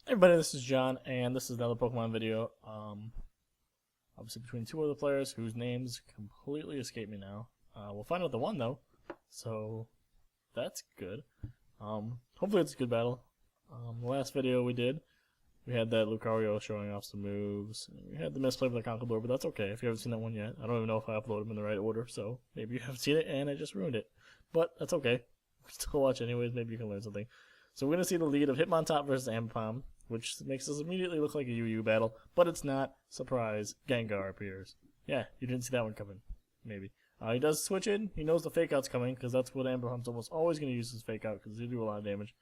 Hey everybody, this is John, and this is another Pokemon video. Obviously between two other players whose names completely escape me now. We'll find out the one though, so that's good. Hopefully it's a good battle. The last video we had that Lucario showing off some moves. We had the misplay with the Conkeldurr, but that's okay if you haven't seen that one yet. I don't even know if I uploaded them in the right order, so maybe you haven't seen it and I just ruined it. But that's okay. Still watch anyways, maybe you can learn something. So we're going to see the lead of Hitmontop versus Ambipom, which makes this immediately look like a UU battle, but it's not. Surprise, Gengar appears. Yeah, you didn't see that one coming. Maybe. He does switch in. He knows the fake out's coming, because that's what Ambipom's almost always going to use his fake out, because they do a lot of damage.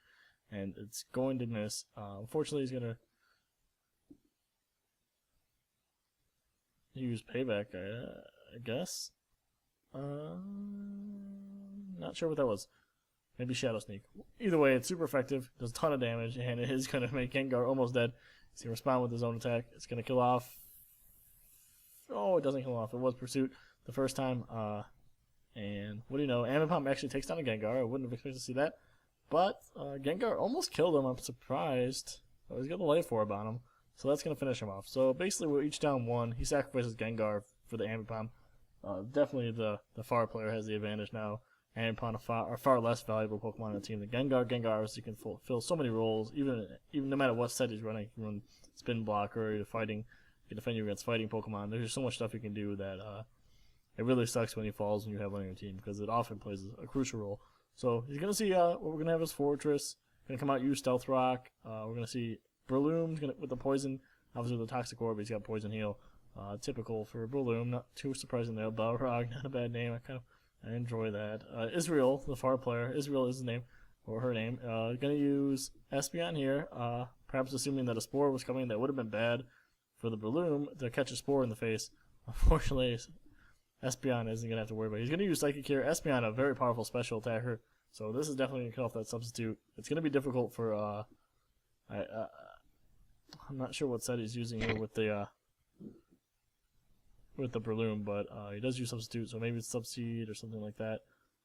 And it's going to miss. Unfortunately, he's going to use Payback, I guess. Not sure what that was. Maybe Shadow Sneak. Either way, it's super effective, does a ton of damage, and it is going to make Gengar almost dead. He's going to respond with his own attack. It's going to kill off. Oh, it doesn't kill off. It was Pursuit the first time. And what do you know? Ambipom actually takes down a Gengar. I wouldn't have expected to see that. But Gengar almost killed him. I'm surprised. Oh, he's got the Life Orb on him. So that's going to finish him off. So basically, we're each down one. He sacrifices Gengar for the Ambipom. Definitely the far player has the advantage now. Ambipom are far less valuable Pokemon on the team than Gengar. Gengar obviously can fill so many roles, even no matter what set he's running. You can run Spin Blocker, fighting, you can defend you against fighting Pokemon. There's just so much stuff you can do that it really sucks when he falls and you have one on your team, because it often plays a crucial role. So he's going to see what we're going to have is Fortress. Going to come out, use Stealth Rock. We're going to see Breloom with the Poison. Obviously with the Toxic Orb, he's got Poison Heal. Typical for Breloom, not too surprising there. Balrog, not a bad name. I enjoy that. Israel, the far player. Israel is his name, or her name. Gonna use Espeon here, perhaps assuming that a Spore was coming. That would have been bad for the Breloom to catch a Spore in the face. Unfortunately, Espeon isn't gonna have to worry about it. He's gonna use Psychic here. Espeon, a very powerful special attacker, so this is definitely gonna cut off that substitute. It's gonna be difficult for, I'm not sure what set he's using here with the Breloom, but he does use Substitute, so maybe it's Subseed or something like that.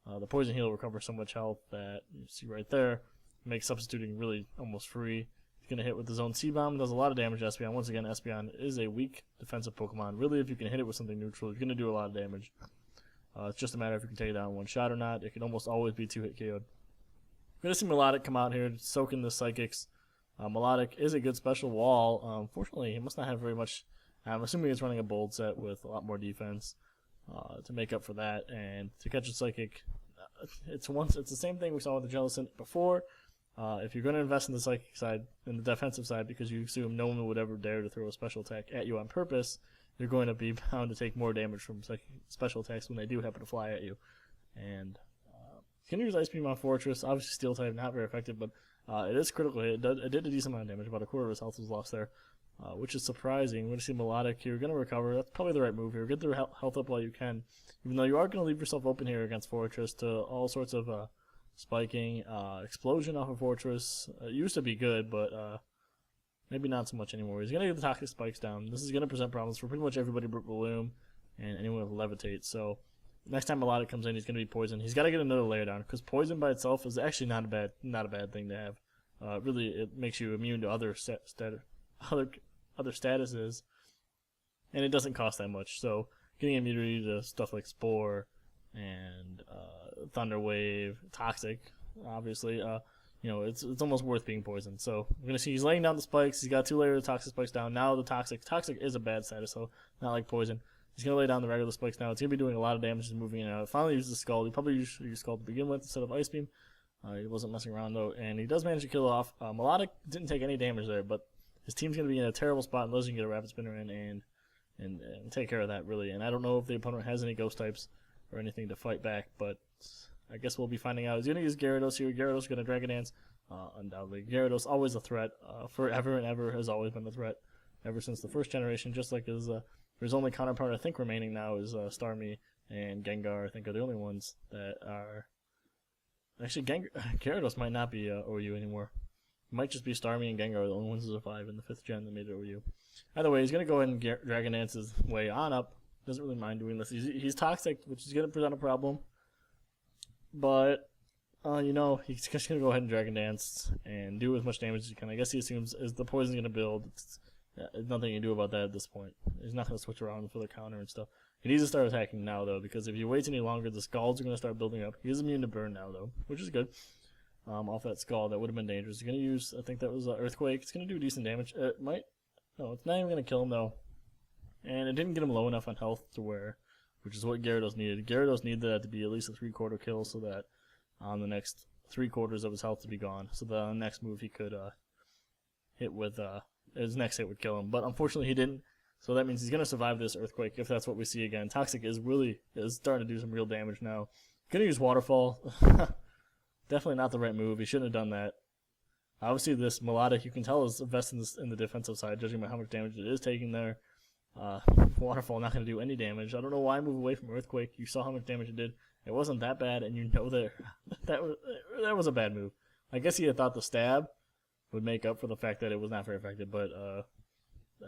The Poison Heal recovers so much health that you see right there, makes substituting really almost free. He's going to hit with his own C-Bomb, does a lot of damage to Espeon. Once again, Espeon is a weak defensive Pokemon. Really, if you can hit it with something neutral, you're going to do a lot of damage. It's just a matter if you can take it down in one shot or not. It can almost always be 2-hit KO'd. We're going to see Melodic come out here, soak in the Psychics. Melodic is a good special wall. Unfortunately, he must not have very much. I'm assuming he's running a bold set with a lot more defense to make up for that, and to catch a Psychic, it's the same thing we saw with the Jellicent before. If you're going to invest in the Psychic side, in the defensive side, because you assume no one would ever dare to throw a special attack at you on purpose, you're going to be bound to take more damage from special attacks when they do happen to fly at you. And he's going to use Ice Beam on Fortress. Obviously, Steel type, not very effective, but it is critical hit. It did a decent amount of damage. About a quarter of his health was lost there. Which is surprising. We're going to see Melodic here. We're going to recover. That's probably the right move here. Get their health up while you can. Even though you are going to leave yourself open here against Fortress to all sorts of spiking. Explosion off of Fortress. It used to be good, but maybe not so much anymore. He's going to get the Toxic Spikes down. This is going to present problems for pretty much everybody but Breloom and anyone with Levitate. So next time Melodic comes in, he's going to be Poison. He's got to get another layer down, because Poison by itself is actually not a bad thing to have. Really, it makes you immune to other statuses, and it doesn't cost that much. So getting immunity to stuff like Spore and Thunder Wave, Toxic, obviously, it's almost worth being poisoned. So we're gonna see he's laying down the spikes. He's got 2 layers of Toxic Spikes down. Now the Toxic is a bad status, so not like Poison. He's gonna lay down the regular spikes now. It's gonna be doing a lot of damage, just moving in and out. Finally uses the Scald. He probably used Scald to begin with instead of Ice Beam. He wasn't messing around though, and he does manage to kill off. Melodic didn't take any damage there, but his team's going to be in a terrible spot unless you can get a Rapid Spinner in and take care of that, really. And I don't know if the opponent has any Ghost types or anything to fight back, but I guess we'll be finding out. He's going to use Gyarados here. Gyarados is going to Dragon Dance, undoubtedly. Gyarados, always a threat. Forever and ever has always been a threat, ever since the first generation, just like his only counterpart I think remaining now is Starmie and Gengar. I think are the only ones that are... Actually, Gyarados might not be OU anymore. It might just be Starmie and Gengar, the only ones to survive in the 5th gen that made it OU. Either way, he's going to go ahead and Dragon Dance his way on up. Doesn't really mind doing this. He's Toxic, which is going to present a problem. But You know, he's just gonna go ahead and Dragon Dance and do as much damage as he can. I guess he assumes as the poison's gonna build, there's nothing you can do about that at this point. He's not gonna switch around for the counter and stuff. He needs to start attacking now though, because if he waits any longer, the Scalds are gonna start building up. He is immune to burn now though, which is good. Off that Scald, that would have been dangerous. He's gonna use, I think that was Earthquake. It's gonna do decent damage. It might, no, it's not even gonna kill him though, and it didn't get him low enough on health to where, which is what Gyarados needed. Gyarados needed that to be at least a 3/4 kill, so that on the next 3/4 of his health to be gone, so that on the next move he could hit with his next hit would kill him. But unfortunately he didn't, so that means he's gonna survive this Earthquake if that's what we see again. Toxic is starting to do some real damage now. Gonna use Waterfall. Definitely not the right move. He shouldn't have done that. Obviously this Melodic, you can tell, is invested in the defensive side, judging by how much damage it is taking there. Waterfall not going to do any damage. I don't know why I move away from Earthquake. You saw how much damage it did. It wasn't that bad, and you know that was a bad move. I guess he had thought the stab would make up for the fact that it was not very effective, but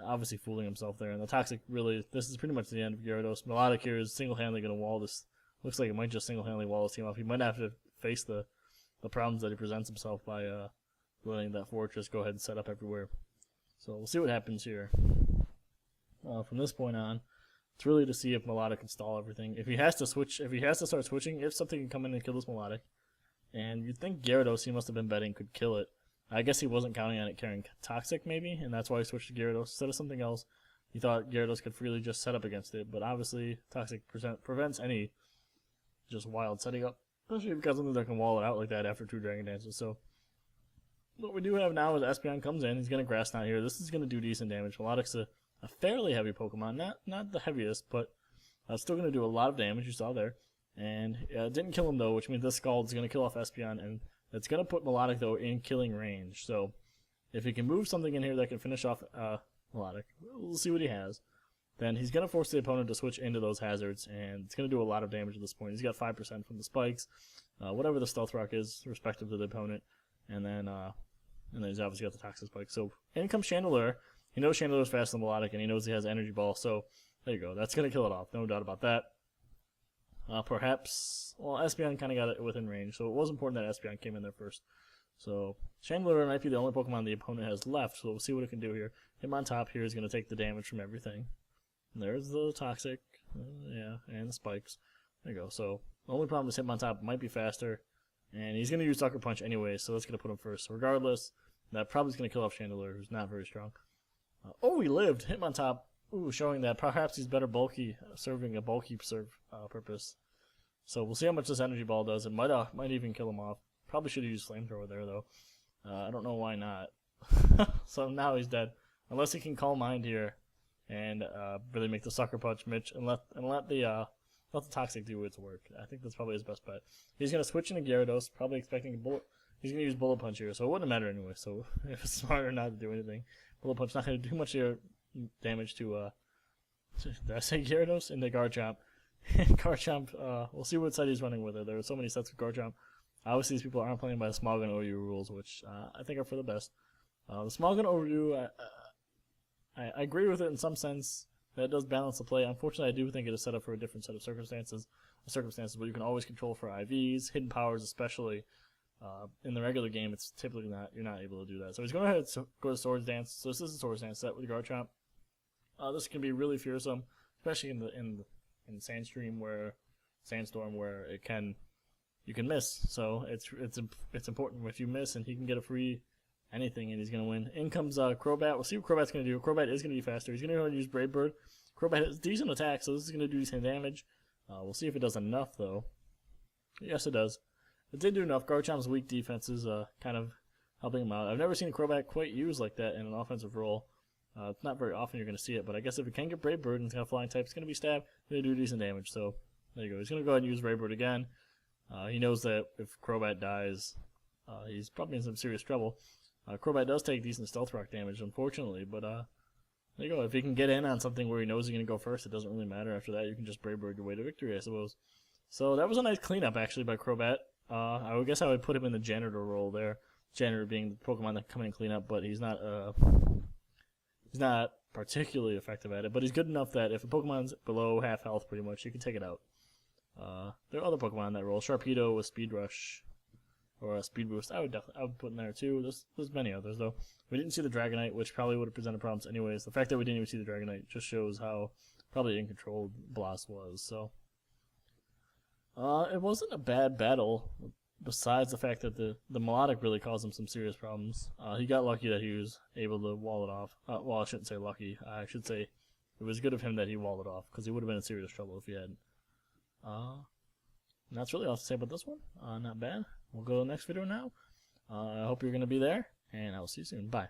obviously fooling himself there. And the Toxic, really, this is pretty much the end of Gyarados. Melodic here is single-handedly going to wall this. Looks like it might just single-handedly wall this team off. He might have to face the problems that he presents himself by letting that Fortress go ahead and set up everywhere. So we'll see what happens here. From this point on, it's really to see if Melodic can stall everything. If he has to switch, if he has to start switching, if something can come in and kill this Melodic, and you'd think Gyarados, he must have been betting, could kill it. I guess he wasn't counting on it carrying Toxic, maybe, and that's why he switched to Gyarados instead of something else. He thought Gyarados could freely just set up against it, but obviously Toxic prevents any just wild setting up, especially if you've got something that can wall it out like that after 2 Dragon Dances. So what we do have now is Espeon comes in. He's going to Grass Knot here. This is going to do decent damage. Melodic's a fairly heavy Pokemon, not the heaviest, but still going to do a lot of damage, you saw there. And it didn't kill him though, which means this Scald is going to kill off Espeon, and it's going to put Melodic though in killing range. So if he can move something in here that can finish off Melodic, we'll see what he has. Then he's going to force the opponent to switch into those hazards, and it's going to do a lot of damage at this point. He's got 5% from the spikes, whatever the Stealth Rock is, respective to the opponent, and then he's obviously got the Toxic Spike. So in comes Chandelure. He knows Chandelure's faster than Melodic, and he knows he has Energy Ball, so there you go. That's going to kill it off, no doubt about that. Perhaps, well, Espeon kind of got it within range, so it was important that Espeon came in there first. So Chandelure might be the only Pokemon the opponent has left, so we'll see what it can do here. Hitmontop here is going to take the damage from everything. And there's the Toxic, yeah, and the Spikes. There you go. So the only problem is Hitmontop might be faster, and he's going to use Sucker Punch anyway, so that's going to put him first. So regardless, that probably is going to kill off Chandelure, who's not very strong. Oh, he lived! Hitmontop, ooh, showing that perhaps he's better bulky, serving a bulky purpose. So we'll see how much this Energy Ball does. It might even kill him off. Probably should have used Flamethrower there, though. I don't know why not. So now he's dead. Unless he can Calm Mind here and really make the Sucker Punch Mitch and let the Toxic do its work. I think that's probably his best bet. He's going to switch into Gyarados, probably expecting a Bullet. He's going to use Bullet Punch here, so it wouldn't matter anyway. So if it's smarter not to do anything. Bullet Punch not going to do much damage to, did I say Gyarados? Into Garchomp. Garchomp, we'll see what side he's running with it. There are so many sets of Garchomp. Obviously, these people aren't playing by the Smogon OU rules, which I think are for the best. The Smogon OU, I agree with it in some sense. That does balance the play. Unfortunately, I do think it is set up for a different set of circumstances. But you can always control for IVs, hidden powers especially. In the regular game, it's typically you're not able to do that. So he's going to go ahead and go to Swords Dance. So this is a Swords Dance set with Garchomp. This can be really fearsome, especially in Sandstorm where you can miss. So it's important if you miss and he can get a free anything and he's going to win. In comes Crobat. We'll see what Crobat's going to do. Crobat is going to be faster. He's going to go ahead and use Brave Bird. Crobat has decent attack, so this is going to do decent damage. We'll see if it does enough though. Yes, it does. It did do enough. Garchomp's weak defense is kind of helping him out. I've never seen a Crobat quite used like that in an offensive role. It's not very often you're going to see it, but I guess if it can get Brave Bird and it's got a flying type, it's going to be stab. It's going to do decent damage. So there you go. He's going to go ahead and use Brave Bird again. He knows that if Crobat dies, he's probably in some serious trouble. Crobat does take decent Stealth Rock damage, unfortunately, but there you go. If he can get in on something where he knows he's going to go first, it doesn't really matter. After that, you can just Brave Bird your way to victory, I suppose. So that was a nice cleanup, actually, by Crobat. I would guess I would put him in the Janitor role there. Janitor being the Pokemon that come in and clean up, but he's not particularly effective at it. But he's good enough that if a Pokemon's below half health, pretty much, you can take it out. There are other Pokemon in that role. Sharpedo with Speed Rush. or a speed boost, I would put in there too. There's many others though. We didn't see the Dragonite, which probably would have presented problems anyways. The fact that we didn't even see the Dragonite just shows how probably in control Blas was. So it wasn't a bad battle, besides the fact that the melodic really caused him some serious problems. He got lucky that he was able to wall it off. Well, I shouldn't say lucky. I should say it was good of him that he walled it off, because he would have been in serious trouble if he hadn't. And that's really all to say about this one. Not bad. We'll go to the next video now. I hope you're going to be there, and I will see you soon. Bye.